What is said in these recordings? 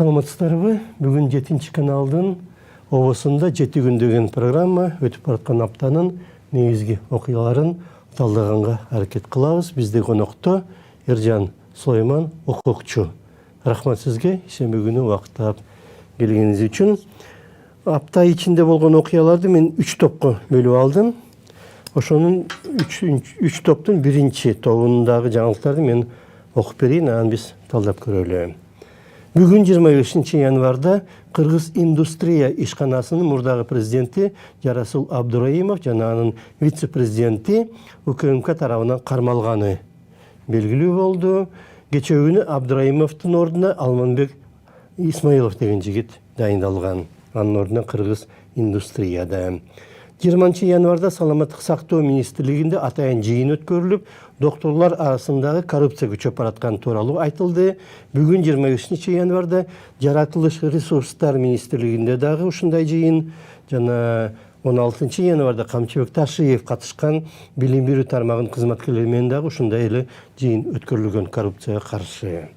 Саламатсыздарбы? Бүгін 7 каналдың овосында 7 күн деген программа өтіп баратқан аптанын негізгі оқиғаларын талдағанға әрекет қылабыз. Бізде қонақта Ержан Сулайман оқуқчу. Рахмат сізге, шенбе күні уақыттап келгеніңіз үшін. Апта içinde болған оқиғаларды мен 3 топқа бөліп алдым. Ошонун 3 топтың бірінші тобындағы жаңалықтарды мен оқып берейін, анан біз талдап көрелі. Бүгін 25 январда Кыргыз индустрия ишканасынын мурдагы президенти Жарасул Абдураимов жана анын вице-президенти УКМК тарабынан кармалганы белгилүү болду. Кечээ күнү Абдураимовдун ордуна Алманбек Исмаилов деген жигит дайындалган. Анын ордуна Кыргыз индустрияда. 20 январда Саламаттык сактоо министрлигинде атайын жыйын өткөрүлүп, докторлар арасындагы коррупция күчөп бараткан тууралуу айтылды. Бүгүн 25 январда Жаратылыш ресурстар министрлигинде дагы ушундай жыйын жана 16 январда Камчыбек Ташиев катышкан билим берүү тармагынын кызматкерлери менен дагы ушундай эле жыйын өткөрүлгөн коррупцияга каршы.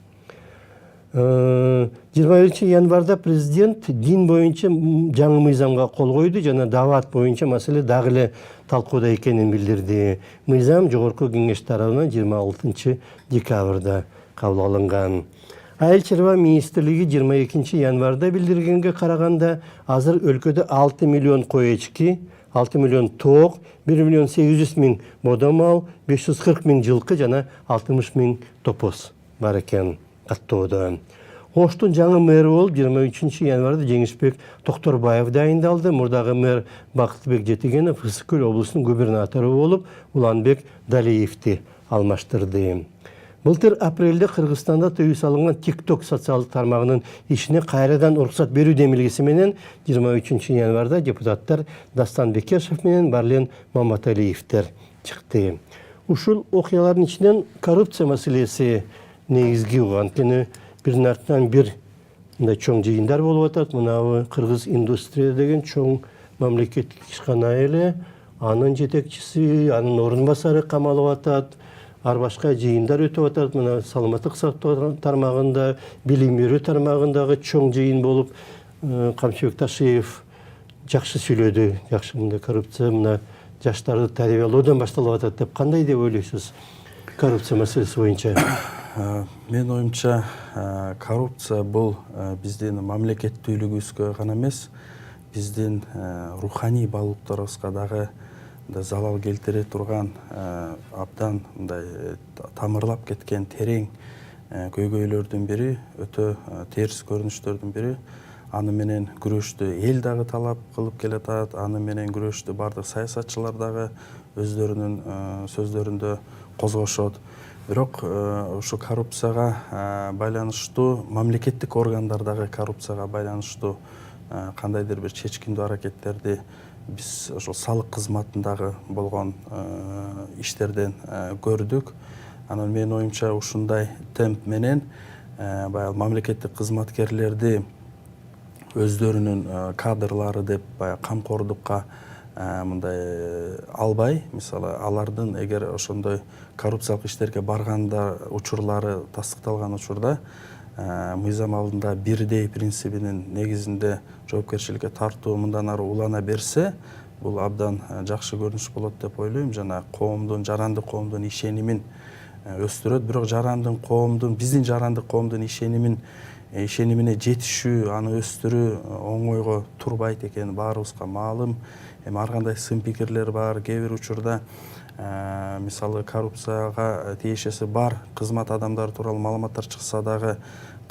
21 январда президент дин боюнча жаңы мыйзамга кол койду жана дават боюнча маселе дагы эле талкууда экенин билдирди. Мыйзам жогорку кеңеш тарабынан 26 декабрда кабыл алынган. Айыл чарба министрлиги 22 январда билдиргенге караганда азыр өлкөдө 6 миллион кой эчки, 6 миллион тоок, 1 миллион 800 миң бодомал, 540 миң жылкы жана 60 миң топоз бар экен. Оштун жаңы мэрі болуп 23 январда Жеңишбек Токторбаев дайындалды. Мурдагы мэр Бактыбек Жетигенов Ысык-Көл облусунун губернатору болуп, Уланбек Далиевди алмаштырды. Былтыр апрелде Кыргызстанда тыюу салынган TikTok социалдык тармагынын ишине кайрадан уруксат берүү демилгеси менен 23 январда депутаттар Дастан Бекешев менен Барлен Маматалиевдер чыкты. Ушул окуялардын ичинен коррупция маселеси негизги анткени биринин артынан бир мындай чоң жыйындар болуп атат. Мынабы Кыргыз индустрия деген чоң мамлекеттик ишкана эле, анын жетекчиси, анын орун басары камалып атат. Ар башка жыйындар өтүп атат. Мына саламаттык сактоо тармагында, билим берүү тармагындагы чоң жыйын болуп, Камчыбек Ташиев жакшы сүйлөдү. Жакшы мындай коррупция мына жаштарды тарбиялоодон башталып атат деп кандай деп ойлойсуз? Коррупция маселеси боюнча. Мен оюмча коррупция бул биздин мамлекеттүүлүгүбүзгө гана эмес, биздин руханий баалуулуктарыбызга дагы залал келтире турган абдан мындай тамырлап кеткен терең көйгөйлөрдүн бири, өтө терс көрүнүштөрдүн бири. Аны менен күрөштү эл дагы талап кылып келатат, аны менен күрөштү бардык саясатчылар дагы өздөрүнүн сөздөрүндө козгошот. Бирок ушу коррупцияга байланыштуу мамлекеттик органдардагы коррупцияга байланыштуу кандайдыр бир чечкиндүү аракеттерди биз ошол салык кызматындагы болгон иштерден көрдүк. Анан менин оюмча ушундай темп менен баягы мамлекеттик кызматкерлерди өздөрүнүн кадрлары деп камкордукка мындай албай, мисалы алардын эгер ошондой коррупциялык иштерге барганда учурлары тастыкталган учурда мыйзам алдында бирдей принцибинин негизинде жоопкерчиликке тартуу мындан ары улана берсе, бул абдан жакшы көрүнүш болот деп ойлойм. Жана коомдун, жарандык коомдун ишенимин өстүрөт. Бирок жарандык коомдун, биздин жарандык коомдун ишенимине жетишүү, аны өстүрүү оңойго турбайт экени баарыбызга маалым. Эми ар кандай сын пикирлер бар, кээ бир учурда мисалы коррупцияга тиешеси бар кызмат адамдары тууралуу маалыматтар чыкса дагы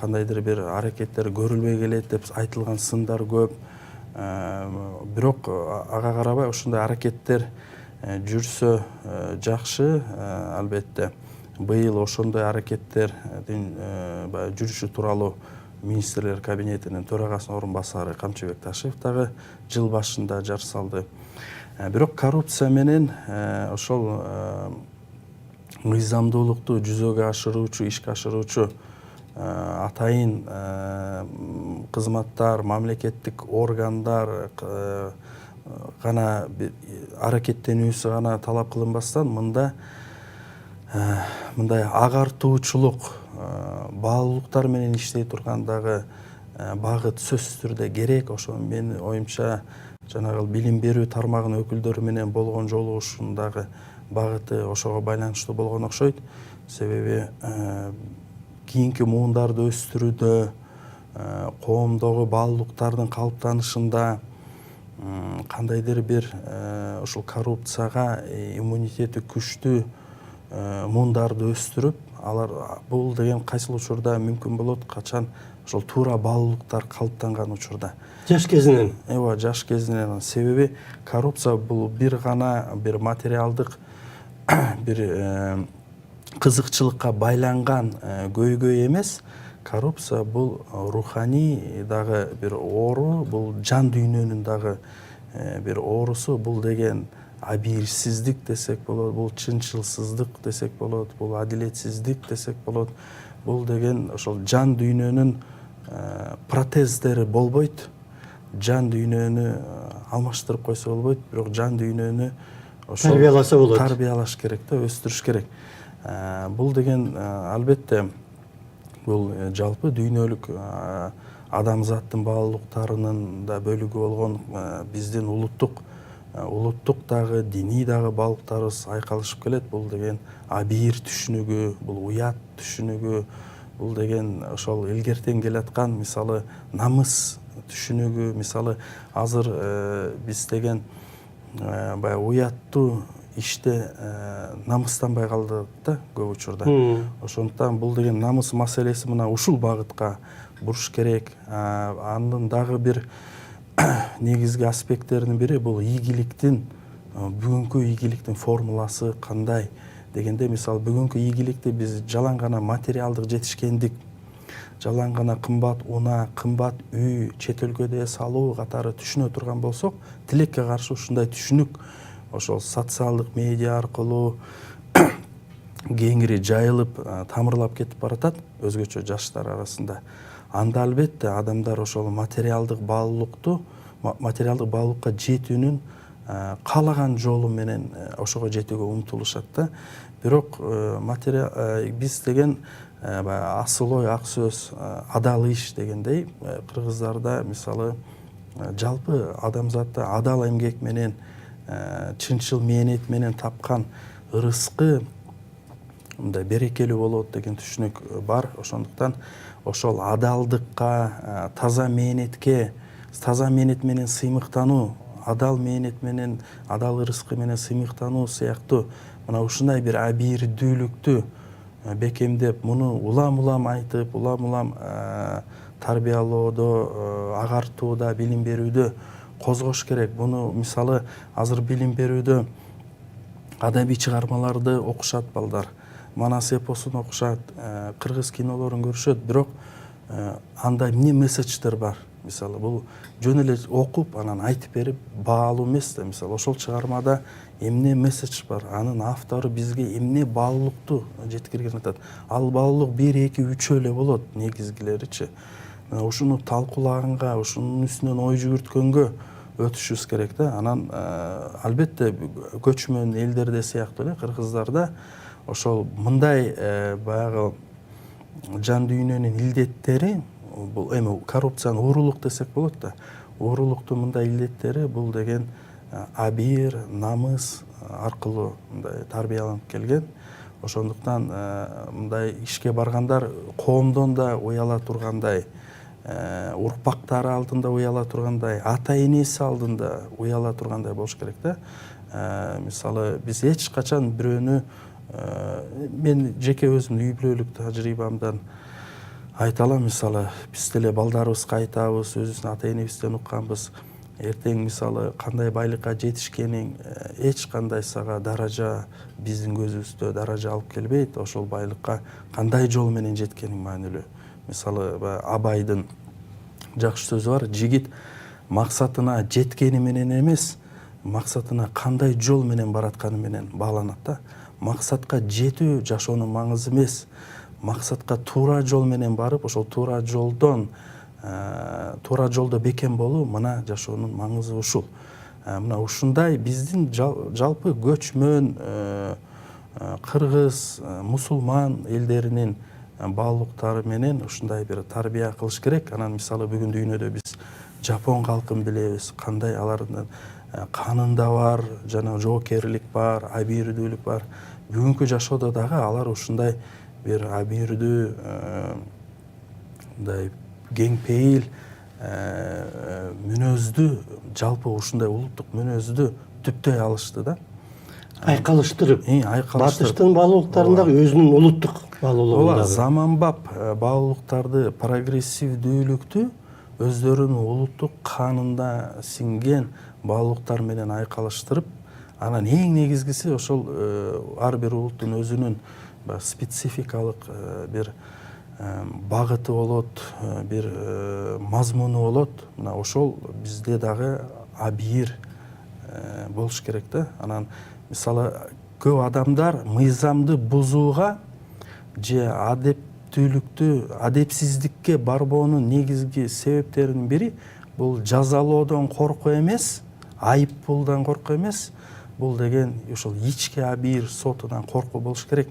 кандайдыр бир аракеттер көрүлбөй келет деп айтылган сындар көп. Бирок ага карабай ушундай аракеттер жүрсө жакшы. Албетте быйыл ошондой аракеттердин жүрүшү тууралуу министрлер кабинетинин төрагасынын орун басары Камчыбек Ташиев дагы жыл башында жар салды. Бирок коррупция менен ошол мыйзамдуулукту жүзөгө ашыруучу, ишке ашыруучу атайын кызматтар, мамлекеттик органдар гана аракеттенүүсү гана талап кылынбастан мындай агартуучулук баалуулуктар менен иштей турган дагы багыт сөзсүз түрдө керек. Ошо менин оюмча жанагы билим берүү тармагынын өкүлдөрү менен болгон жолугушуундагы багыты ошого байланыштуу болгон окшойт. Себеби кийинки муундарды өстүрүүдө, коомдогу баалуулуктардын калыптанышында кандайдыр бир ушул коррупцияга иммунитети күчтүү муундарды өстүрүп, алар бул деген кайсыл учурда мүмкүн болот, качан ошол туура баалуулуктар калыптанган учурда. Жаш кезинен. Ооба, жаш кезинен. Себеби коррупция бул бир гана бир материалдык бир кызыкчылыкка байланган көйгөй эмес. Коррупция бул руханий дагы бир оору, бул жан дүйнөнүн дагы бир оорусу. Бул деген абийирсиздик десек болот, бул чынчылсыздык десек болот, бул адилетсиздик десек болот. Бул деген ошол жан дүйнөнүн протездери болбойт. Жан дүйнөнү алмаштырып койсо болбойт, бирок жан дүйнөнү ошол тарбияласа болот. Тарбиялаш керек да, өстүрүш керек. Бул деген албетте бул жалпы дүйнөлүк адамзаттын баалуулуктарынын да бөлүгү болгон биздин улуттук дагы диний дагы баалуулуктарыбыз айкалышып келет. Бул деген абийир түшүнүгү, бул уят түшүнүгү, бул деген ошол илгертен келаткан мисалы намыс түшүнүгү. Мисалы азыр биз деген баягы уяттуу иште намыстанбай калдык да көп учурда. Ошондуктан бул деген намыс маселеси мына ушул багытка буруш керек. Анын дагы бир негизги аспекттеринин бири бул ийгиликтин, бүгүнкү ийгиликтин формуласы кандай дегенде, мисалы бүгүнкү ийгиликти биз жалаң гана материалдык жетишкендик, жалаң гана кымбат унаа, кымбат үй, чет өлкөдө эс алуу катары түшүнө турган болсок, тилекке каршы ушундай түшүнүк ошол социалдык медиа аркылуу кеңири жайылып, тамырлап кетип баратат өзгөчө жаштар арасында. Анда албетте адамдар ошол материалдык баалуулукка жетүүнүн каалаган жолу менен ошого жетүүгө умтулушат да. Бирок биз деген асыл ой, ак сөз, адал иш дегендей, кыргыздарда мисалы жалпы адамзатта адал эмгек менен, чынчыл мээнет менен тапкан ырыскы мындай берекелүү болот деген түшүнүк бар. Ошондуктан ошол адалдыкка, таза мээнет менен сыймыктануу, адал мээнет менен, адал ырыскы менен сыймыктануу сыяктуу мына ушундай бир абийирдүүлүктү бекемдеп, муну улам айтып, улам тарбиялоодо, агартууда, билим берүүдө козгош керек. Буну мисалы азыр билим берүүдө адабий чыгармаларды окушат балдар, Манас эпосун окушат, кыргыз кинолорун көрүшөт, бирок анда эмне месседждер бар? Мисалы бул жөн эле окуп, анан айтып берип баалуу эмес да. Мисалы ошол чыгармада эмне месседж бар? Анын автору бизге эмне баалуулукту жеткирген атат? Ал баалуулук 1, 2, 3 эле болот, негизгилеричи. Ушуну талкуулаганга, ушунун үстүнөн ой жүгүрткөнгө өтүшүбүз керек да. Анан албетте көчмөн элдерде сыяктуу эле кыргыздарда ошол мындай баягы жан дүйнөнүн илдеттери, бул эми коррупциянын уурулук десек болот да. Уурулуктун мындай илдеттери бул деген абийир, намыс аркылуу мындай тарбияланып келген. Ошондуктан мындай ишке баргандар коомдон да уяла тургандай, урпактары алдында уяла тургандай, ата энеси алдында уяла тургандай болуш керек да. Мисалы биз эч качан бирөөнү, мен жеке өзүмдүн үй бүлөлүк тажрыйбамдан айта алам. Мисалы биз деле балдарыбызга айтабыз, өзүбүздүн ата энебизден укканбыз. Эртең мисалы кандай байлыкка жетишкениң эч кандай сага даража, биздин көзүбүздө даража алып келбейт. Ошол байлыкка кандай жол менен жеткениң маанилүү. Мисалы Абайдын жакшы сөзү бар: жигит максатына жеткени менен эмес, максатына кандай жол менен баратканы менен бааланат да. Максатка жетүү жашоонун маңызы эмес. Максатка туура жол менен барып, ошол туура жолдо бекем болуу, мына жашоонун маңызы ушул. Мына ушундай биздин жалпы көчмөн кыргыз, мусулман элдеринин баалуулуктары менен ушундай бир тарбия кылыш керек. Анан мисалы бүгүн дүйнөдө биз Жапон калкын билебиз, кандай алардын канында бар, жана жоокерлик бар, абийирдүүлүк бар. Бүгүнкү жашоодо дагы алар ушундай бир абийирдүү, мындай кең пейил мүнөздү, жалпы ушундай улуттук мүнөздү түптөй алышты да. Айкалыштырып, Айкалыштырып. Батыштын баалуулуктарындагы өзүнүн улуттук баалуулугун дагы. Заманбап баалуулуктарды, прогрессивдүүлүктү өздөрүнүн улуттук канында сиңген баалуулуктар менен айкалыштырып, анан эң негизгиси ошол ар бир улуттун өзүнүн спецификалык бир багыты болот, бир мазмуну болот. Мына ошол бизде дагы абийир болуш керек да. Анан мисалы көп адамдар мыйзамды бузууга же адепсиздикке барбоонун негизги себептеринин бири бул жазалоодон коркуу эмес, айыппулдан коркуу эмес. Бул деген ошол ички абийир сотунан коркуу болуш керек.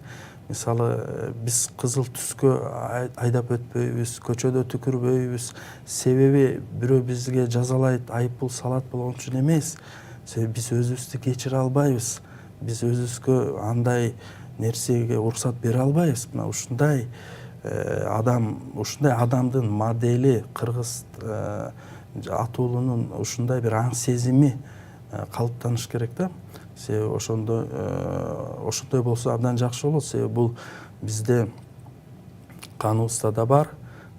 Мисалы биз кызыл түскө айдап өтпөйбүз, көчөдө түкүрбөйбүз. Себеби бирөө бизге жазалайт, айыппул салат болгон үчүн эмес. Себеби биз өзүбүздү кечире албайбыз. Биз өзүбүзгө андай нерсеге уруксат бере албайбыз. Мына ушундай адамдын модели, кыргыз атуулунун ушундай бир аң сезими калыптаныш керек да. Себеби ошондой болсо абдан жакшы болот. Себеби бул бизде каныбызда да бар,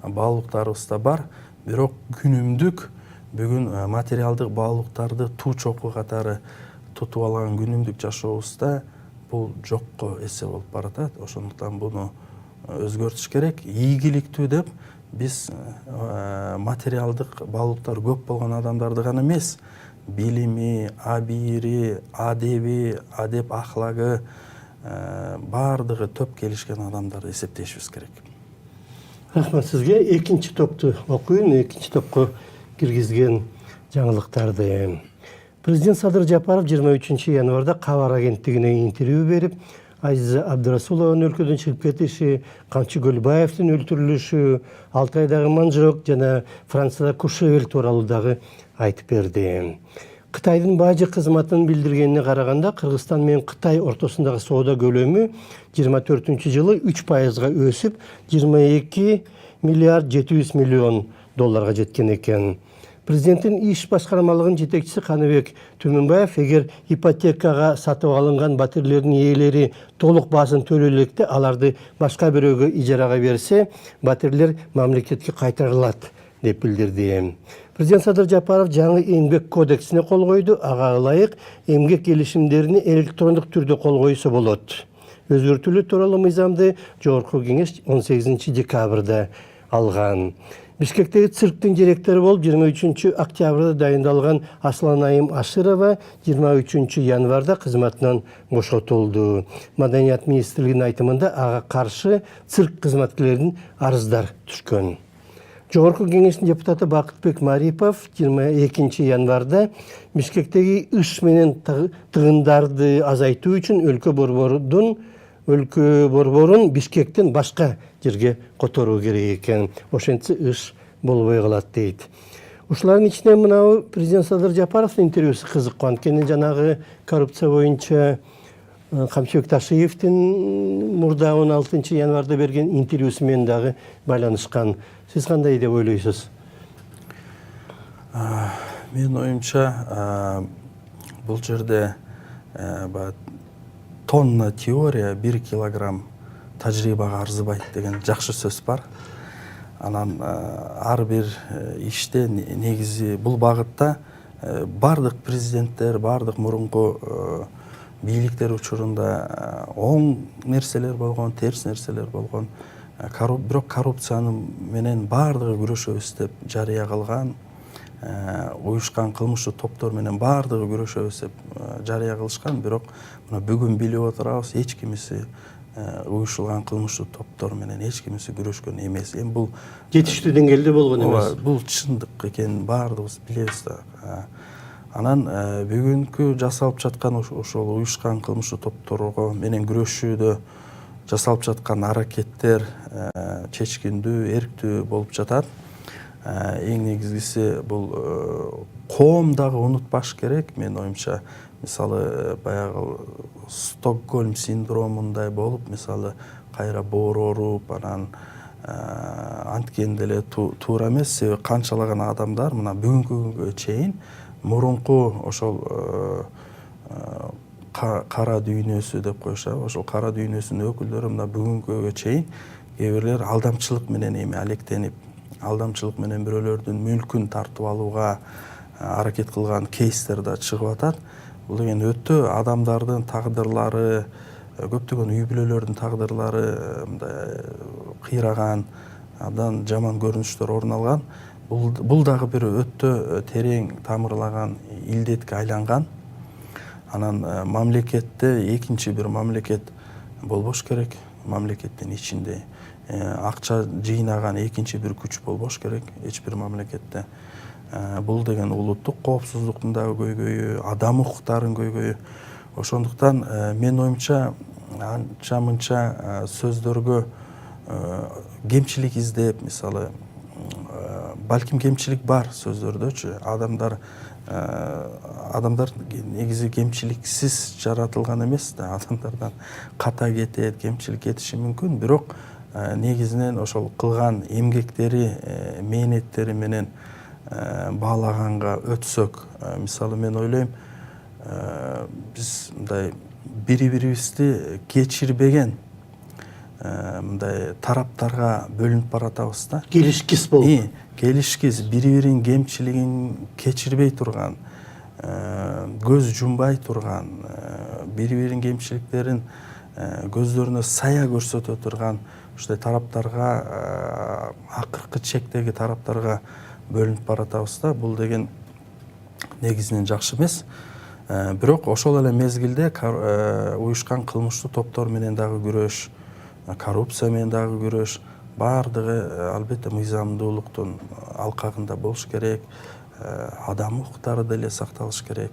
баалуулуктарыбызда бар. Бирок күнүмдүк бүгүн материалдык баалуулуктарды туу чокуу катары тутуп алган күнүмдүк жашообузда бул жокко эсе болуп баратат. Ошондуктан буну өзгөртүш керек. Ийгиликтүү деп биз материалдык баалуулуктар көп болгон адамдарды гана эмес, билими, абийири, адеп ахлагы баардыгы топ келишкен адамдарды эсептешибиз керек. Рахмат сизге. Экинчи топту окуйун, экинчи топко киргизген жаңылыктарды. Президент Садыр Жапаров 23 январда Кабар агенттигине интервью берип, Азиза Абдырасулованын өлкөдөн чыгып кетиши, Камчы Көлбаевдин өлтүрүлүшү, Алтайдагы Манжырок жана Францияда Куршевель тууралуу дагы айтып берди. Кытайдын бажы кызматынын билдиргенине караганда, Кыргызстан менен Кытай ортосундагы соода көлөмү 24-жылы 3%га өсүп, 22 миллиард 700 миллион долларга жеткен экен. Президенттин иш башкармалыгынын жетекчиси Каныбек Түмүнбаев, эгер ипотекага сатып алынган батирлердин ээлери толук баасын төлөй электе, аларды башка бирөөгө ижарага берсе, батирлер мамлекетке кайтарылат деп билдирди. Президент Садыр Жапаров жаңы эмгек кодексине кол койду. Ага ылайык эмгек келишимдерине электрондук түрдө кол койсо болот. Өзгөртүүлөр тууралуу мыйзамды Жогорку кеңеш 18 декабрда алган. Бишкектеги цирктин директору болуп 23 октябрда дайындалган Асланайым Аширова 23 январда кызматынан бошотулду. Маданият министрлигинин айтымында ага каршы цирк кызматкерлеринин арыздар түшкөн. Жогорку кеңештин депутаты Бакытбек Марипов 22 январда Бишкектеги иш менен тыгындарды азайтуу үчүн өлкө борборун Бишкектен башка жерге которуу керек экен. Ошентсе иш болбой калат дейт. Ушулардын ичинен мынау президент Садыр Жапаровдун интервьюсу кызык. Анткени жанагы коррупция боюнча Камчыбек Ташиевдин мурда 16 январда берген интервьюсу менен дагы байланышкан. Сиз кандай деп ойлойсуз? Менин оюмча бул жерде тонна теория 1 килограмм тажрыйбага арзыбайт деген жакшы сөз бар. Анан ар бир иште негизи бул багытта бардык президенттер, бардык мурунку бийликтер учурунда оң нерселер болгон, терс нерселер болгон. Бирок коррупциянын менен бардыгы күрөшөбүз деп жарыя кылган, уюшкан кылмыштуу топтор менен бардыгы күрөшөбүз деп жарыя кылышкан. Бирок мына бүгүн билип отурабыз, эч кимиси уюшулган кылмыштуу топтор менен эч кимиси күрөшкөн эмес. Эми бул жетиштүү деңгээлде болгон эмес. Бул чындык экенин бардыгыбыз билебиз да. Анан бүгүнкү жасалып жаткан ошол уюшкан кылмыштуу топторго менен күрөшүүдө жасалып жаткан аракеттер чечкиндүү, эрктүү болуп жатат. Эң негизгиси бул коом дагы унутпаш керек менин оюмча. Мисалы баягы Стокгольм синдромундай болуп, мисалы кайра боор ооруп, анан анткенде эле туура эмес. Себеби канчалаган адамдар мына бүгүнкү күнгө чейин мурунку ошол кара дүйнөсү деп коюшат. Ошол кара дүйнөсүнүн өкүлдөрү мына бүгүнкү күнгө чейин кээ бирлер алдамчылык менен алектенип, алдамчылык менен бирөөлөрдүн мүлкүн тартып алууга аракет кылган кейстер да чыгып атат. Бул деген өтө адамдардын тагдырлары, көптөгөн үй бүлөлөрдүн тагдырлары мындай кыйраган, абдан жаман көрүнүштөр орун алган. Бул дагы бир өтө терең тамырлаган илдетке айланган. Анан мамлекетте экинчи бир мамлекет болбош керек. Мамлекеттин ичинде акча жыйнаган экинчи бир күч болбош керек эч бир мамлекетте. Бул деген улуттук коопсуздуктун дагы көйгөйү, адам укуктарынын көйгөйү. Ошондуктан менин оюмча анча мынча сөздөргө кемчилик издеп, мисалы балким кемчилик бар сөздөрдөчү. Адамдар негизи кемчиликсиз жаратылган эмес да. Адамдардан ката кетет, кемчилик кетиши мүмкүн. Бирок негизинен ошол кылган эмгектери, мээнеттери менен баалаганга өтсөк, мисалы мен ойлойм, биз мындай бири-бирибизди кечирбеген мындай тараптарга бөлүнүп баратабыз да. Келишкис болуп. Келишкис, бири-биринин кемчилигин кечирбей турган, көз жумбай турган, бири-биринин кемчиликтерин көздөрүнө сая көрсөтө турган ушундай тараптарга, акыркы чектеги тараптарга бөлүнүп баратабыз да. Бул деген негизинен жакшы эмес. Бирок ошол эле мезгилде уюшкан кылмыштуу топтор менен дагы күрөш, коррупция менен дагы күрөш, баардыгы албетте мыйзамдуулуктун алкагында болуш керек. Адам укуктары деле сакталыш керек.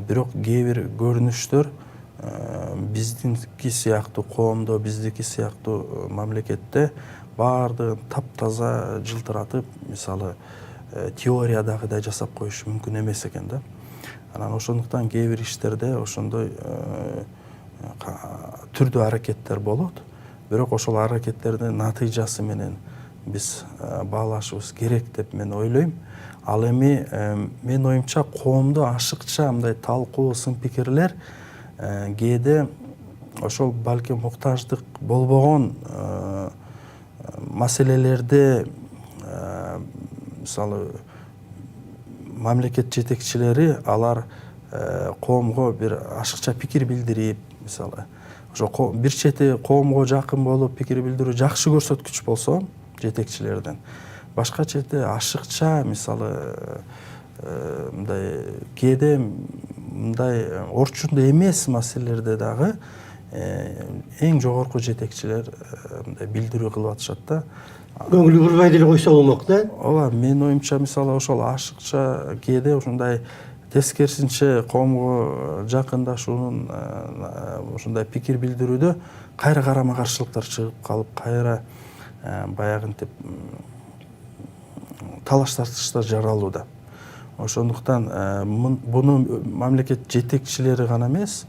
Бирок кээ бир көрүнүштөр биздики сыяктуу коомдо, биздики сыяктуу мамлекетте баардыгын таптаза жылтыратып, мисалы теориядагыдай жасап коюш мүмкүн эмес экен да. Анан ошондуктан кээ бир иштерде ошондой түрдүү аракеттер болот. Бирок ошол аракеттердин натыйжасы менен биз баалашыбыз керек деп мен ойлойм. Ал эми менин оюмча коомдо ашыкча мындай талкуу, сын пикирлер кээде ошол балким муктаждык болбогон маселелерде, мисалы мамлекет жетекчилери алар коомго бир ашыкча пикир билдирип, мисалы ошо бир чети коомго жакын болуп пикир билдирүү жакшы көрсөткүч болсо жетекчилерден, башка чети ашыкча, мисалы мындай кээде мындай орчундуу эмес маселелерде дагы эң жогорку жетекчилер мындай билдирүү кылып атышат да. Көңүлү бурбай деле койсо болмок да. Ооба, менин оюмча мисалы ошол ашыкча кээде ушундай тескерисинче коомго жакындашуунун ушундай пикир билдирүүдө кайра карама каршылыктар чыгып калып, кайра баягынтип талаш тартыштар жаралууда. Ошондуктан буну мамлекет жетекчилери гана эмес,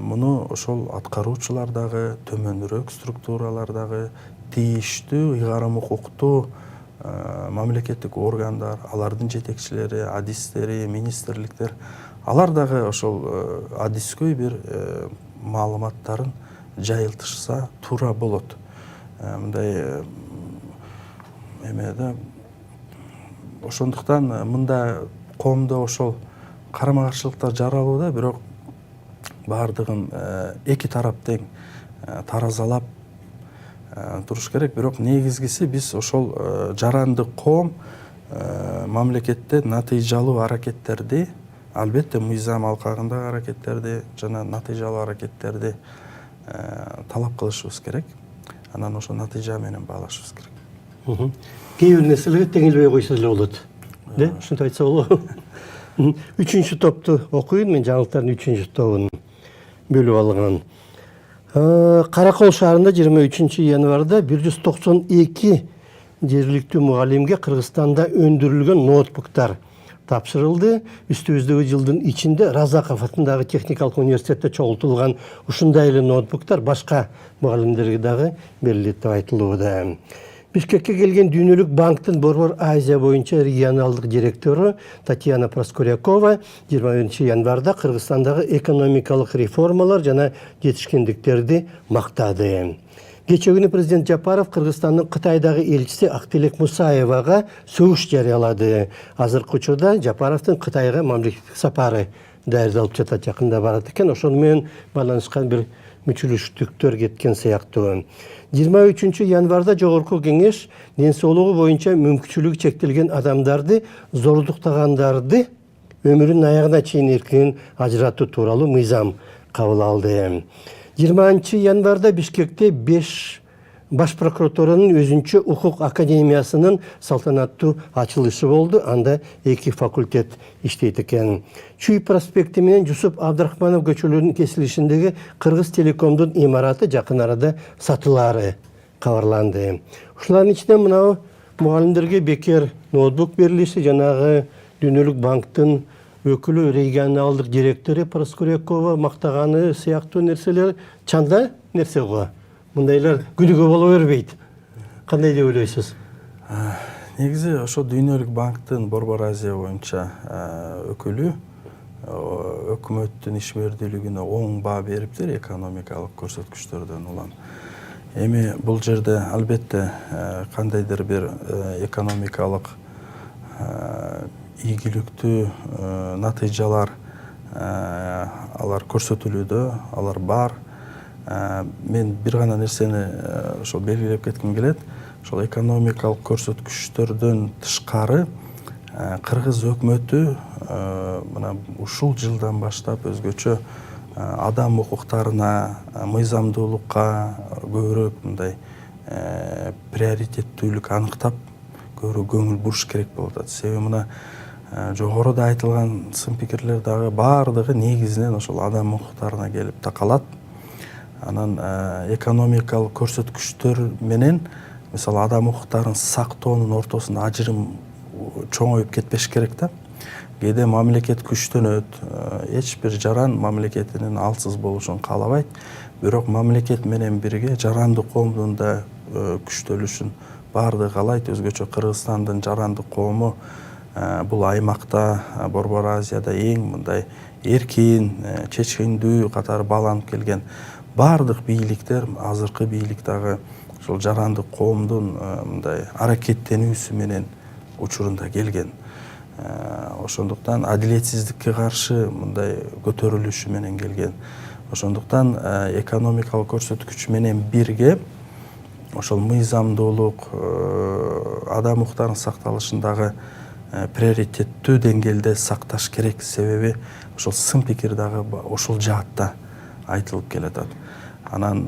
муну ошол аткаруучулар дагы, төмөнүрөөк структуралар дагы, тийиштүү, ыйгарым укуктуу мамлекеттик органдар, алардын жетекчилери, адистери, министрликтер, алар дагы ошол адискөй бир маалыматтарын жайылтышса туура болот. Мындай эмеде ошондуктан мында коомдо ошол карама каршылыктар жаралууда, бирок баардыгын эки тарап тең таразалап туруш керек. Бирок негизгиси биз ошол жаранды коом мамлекетте натыйжалуу аракеттерди, албетте мыйзам алкагындагы аракеттерди жана натыйжалуу аракеттерди талап кылышыбыз керек. Анан ошол натыйжа менен баалашыбыз керек. Кээ бир нерселерге теңилбей койсо деле болот. Да, ушинтип айтса болобу? Үчүнчү топту окуйм, мен жаңылыктардын үчүнчү тобун бөлүп алган. Каракол шаарында 23 январда 192 жергиликтүү мугалимге Кыргызстанда өндүрүлгөн ноутбуктар тапшырылды. Үстүбүздөгү жылдын ичинде Разаков атындагы техникалык университетте чогултулган ушундай эле ноутбуктар башка мугалимдерге дагы берилет деп айтылууда. Бишкекке келген Дүйнөлүк банктын Борбор Азия боюнча регионалдык директору Татьяна Проскурякова 20 январда Кыргызстандагы экономикалык реформалар жана жетишкендиктерди мактады. Кечээ күнү президент Жапаров Кыргызстандын Кытайдагы элчиси Актилек Мусаевага сөгүш жарыялады. Азыркы учурда Жапаровдун Кытайга мамлекеттик сапары даярдалып жатат, жакында барат экен. Ошону менен байланышкан бир мүчүлүштүктөр кеткен сыяктуу. 23 январда Жогорку Кеңеш ден соолугу боюнча мүмкүнчүлүгү чектелген адамдарды зордуктагандарды өмүрүнүн аягына чейин эркинен ажыратуу тууралуу мыйзам кабыл алды. 20 январда Бишкекте Баш прокуратуранын өзүнчө укук академиясынын салтанаттуу ачылышы болду. Анда 2 факультет иштейт экен. Чүй проспекти менен Жусуп Абдрахманов көчөлөрүнүн кесилишиндеги Кыргыз Телекомдун имараты жакын арада сатылаары кабарланды. Ушулардын ичинен мынау мугалимдерге бекер ноутбук берилиши, жанагы Дүйнөлүк банктын өкүлү регионалдык директору Проскурякова мактаганы сыяктуу нерселер чанда нерсе го. Мындайлар күнүгө боло бербейт. Кандай деп ойлойсуз? Негизи ошо Дүйнөлүк банктын Борбор Азия боюнча өкүлү өкмөттүн ишмердүүлүгүнө оң баа бериптир экономикалык көрсөткүчтөрдөн улам. Эми бул жерде албетте кандайдыр бир экономикалык ийгиликтүү натыйжалар алар көрсөтүлүүдө, алар бар. Мен бир гана нерсени ошол белгилеп кетким келет. Ошол экономикалык көрсөткүчтөрдөн тышкары Кыргыз өкмөтү мына ушул жылдан баштап өзгөчө адам укуктарына, мыйзамдуулукка көбүрөөк мындай приоритеттүүлүк аныктап, көбүрөөк көңүл буруш керек болуп атат. Себеби мына жогоруда айтылган сын пикирлер дагы баардыгы негизинен ошол адам укуктарына келип такалат. Анан экономикалык көрсөткүчтөр менен мисалы адам укуктарын сактоонун ортосунда ажырым чоңоюп кетпеш керек да. Кээде мамлекет күчтөнөт, эч бир жаран мамлекетинин алсыз болушун каалабайт. Бирок мамлекет менен бирге жарандык коомдун да күчтөлүшүн баардыгы каалайт. Өзгөчө Кыргызстандын жарандык коому бул аймакта, Борбор Азияда эң мындай эркин, чечкиндүү катары бааланып келген баардык бийликтер, азыркы бийлик дагы ошол жарандык коомдун мындай аракеттенүүсү менен учурунда келген. Ошондуктан адилетсиздикке каршы мындай көтөрүлүшү менен келген. Ошондуктан экономикалык көрсөткүч менен бирге ошол мыйзамдуулук, адам укуктарынын сакталышындагы приоритеттүү деңгээлде сакташ керек. Себеби ошол сын пикир дагы ошол жаатта айтылып келатат. Анан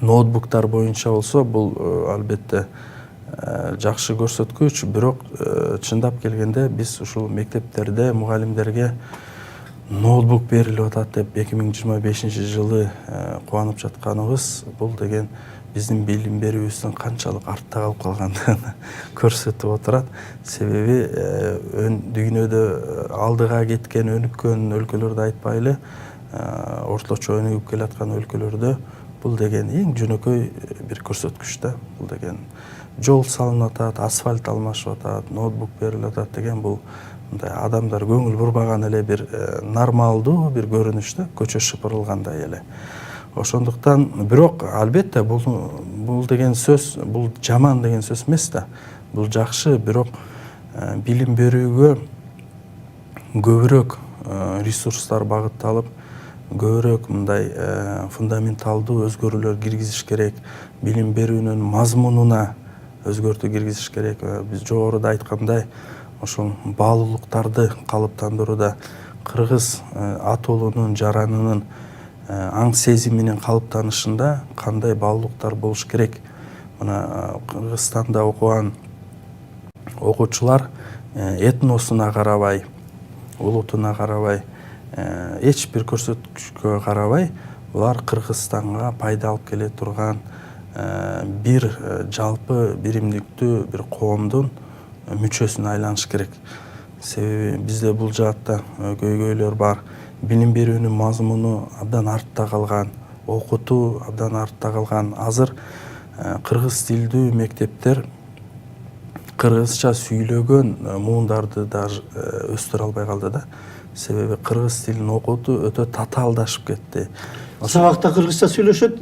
ноутбуктар боюнча болсо бул албетте жакшы көрсөткүч, бирок чындап келгенде биз ушул мектептерде мугалимдерге ноутбук берилип атат деп 2025 жылы кубанып жатканыбыз бул деген биздин билим берүүбүздүн канчалык артта калып калгандыгын көрсөтүп отурат. Себеби дүйнөдө алдыга кеткен, өнүккөн өлкөлөрдү айтпайлы, орточо өнүгүп келаткан өлкөлөрдө бул деген эң жөнөкөй бир көрсөткүч да. Бул деген жол салынып атат, асфальт алмашып атат, ноутбук берилип атат деген бул мындай адамдар көңүл бурбаган эле бир нормалдуу бир көрүнүш да, көчө шыпырылгандай эле. Ошондуктан бирок албетте бул деген сөз, бул жаман деген сөз эмес да. Бул жакшы, бирок билим берүүгө көбүрөөк ресурстар багытталып, көбүрөөк мындай фундаменталдуу өзгөрүүлөр киргизиш керек. Билим берүүнүн мазмунуна өзгөртүү киргизиш керек. Биз жогоруда айткандай, ошол баалуулуктарды калыптандырууда кыргыз атолунун, жаранынын аң сезиминин калыптанышында кандай баалуулуктар болуш керек. Мына Кыргызстанда окуган окуучулар этносуна карабай, улутуна карабай, эч бир көрсөткүчкө карабай булар Кыргызстанга пайда алып келе турган бир жалпы биримдиктүү бир коомдун мүчөсүнө айланыш керек. Себеби бизде бул жаатта көйгөйлөр бар. Билим берүүнүн мазмуну абдан артта калган, окутуу абдан артта калган. Азыр кыргыз тилдүү мектептер кыргызча сүйлөгөн муундарды даже өстүрө албай калды да. Себеби кыргыз тилин окутуу өтө татаалдашып кетти. Сабакта кыргызча сүйлөшөт,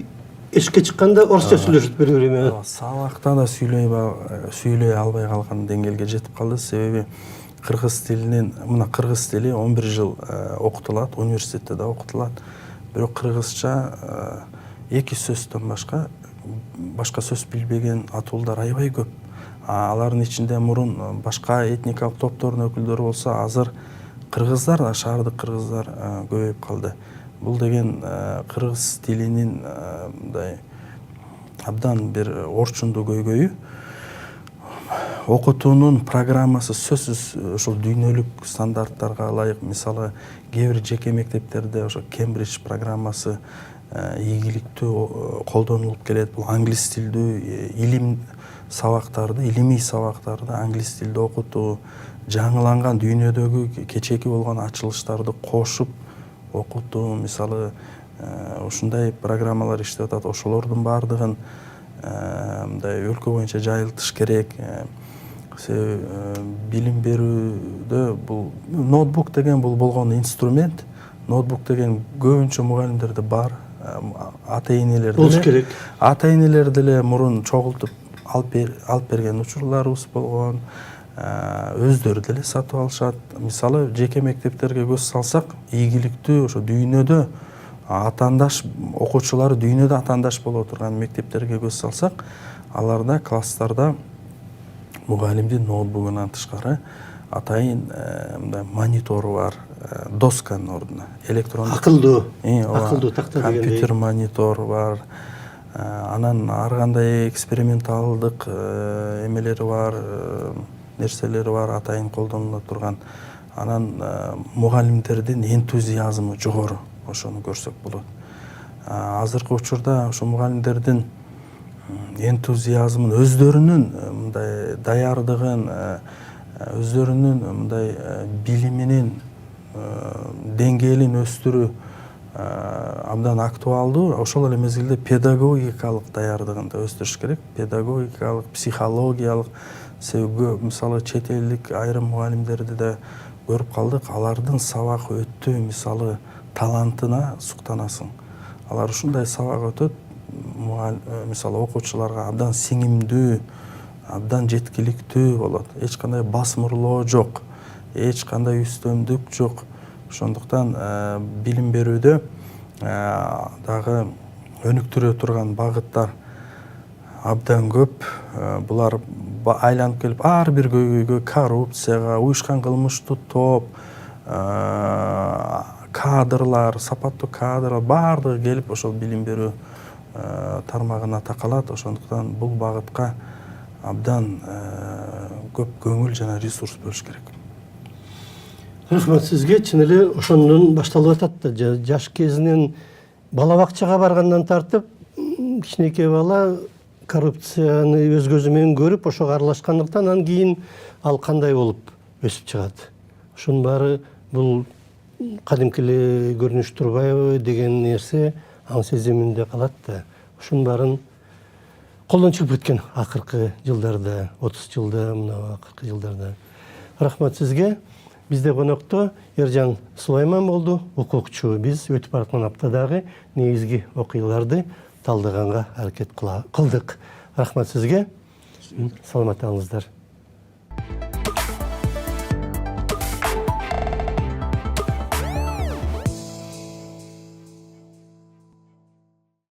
эшикке чыкканда орусча сүйлөшөт бири-бири. Сабакта да сүйлөй албай калган деңгээлге жетип калды. Себеби кыргыз тилинин, мына кыргыз тили 11 жыл окутулат, университетте да окутулат. Бирок кыргызча 2 сөздөн башка сөз билбеген атуулдар аябай көп. Алардын ичинде мурун башка этникалык топтордун өкүлдөрү болсо, азыр кыргыздар да, шаардык кыргыздар көбөйүп калды. Бул деген кыргыз тилинин мындай абдан бир орчундуу көйгөйү. Окутуунун программасы сөзсүз ошол дүйнөлүк стандарттарга ылайык. Мисалы, кээ бир жеке мектептерде ошо Кембридж программасы ийгиликтүү колдонулуп келет. Бул англис тилдүү илимий сабактарды англис тилде окутуу, жаңыланган дүйнөдөгү кечээки болгон ачылыштарды кошуп окутуу, мисалы, ушундай программалар иштеп атат. Ошолордун баардыгын мындай өлкө боюнча жайылтыш керек. Билим берүүдө бул ноутбук деген бул болгон инструмент. Ноутбук деген көбүнчө мугалимдерде бар. Ата-энелер болуш керек. Ата-энелер деле мурун чогултуп алып берген учурларыбыз болгон. Өздөрү деле сатып алышат. Мисалы, жеке мектептерге көз салсак, ийгиликтүү ошо дүйнөдө атаандаш окуучулары дүйнөдө атаандаш боло турган мектептерге көз салсак, аларда класстарда мугалимдин ноутбугунан тышкары атайын мындай монитору бар, досканын ордуна электрондук акылдуу такта дегендей компьютер монитор бар. Анан ар кандай эксперименталдык эмелери бар, нерселери бар, атайын колдонула турган. Анан мугалимдердин энтузиазмы жогору, ошону көрсөк болот. Азыркы учурда ошо мугалимдердин энтузиазмын, өздөрүнүн мындай даярдыгын, өздөрүнүн мындай билиминин деңгээлин өстүрүү абдан актуалдуу. Ошол эле мезгилде педагогикалык даярдыгын да өстүрүш керек. Педагогикалык, психологиялык. Себеби мисалы чет элдик айрым мугалимдерди да көрүп калдык. Алардын сабак өтүү, мисалы, талантына суктанасың. Алар ушундай сабак өтөт, мисалы окуучуларга абдан сиңимдүү, абдан жеткиликтүү болот. Эч кандай басмырлоо жок, эч кандай үстөмдүк жок. Ошондуктан билим берүүдө дагы өнүктүрө турган багыттар абдан көп. Булар айланып келип ар бир көйгөйгө, коррупцияга, уюшкан кылмыштуу топ, кадрлар, сапаттуу кадрлар баардыгы келип ошол билим берүү тармагына такалат. Ошондуктан бул багытка абдан көп көңүл жана ресурс бөлүш керек. Рахмат сизге. Чын эле ошондон башталып атат да. Жаш кезинен бала бакчага баргандан тартып, кичинекей бала коррупцияны өз көзү менен көрүп, ошого аралашкандыктан анан кийин ал кандай болуп өсүп чыгат. Ошонун баары бул кадимки эле көрүнүш турбайбы деген нерсе аң сезиминде калат да. Ошонун баарын колдон чыгып кеткен акыркы жылдарда, 30 жылда, мына акыркы жылдарда. Рахмат сизге. Бизде конокто Эржан Сулайман болду, укукчу. Биз өтүп бараткан аптадагы негизги окуяларды талдаганга аракет кылдык. Рахмат сизге. Саламат болуңуздар.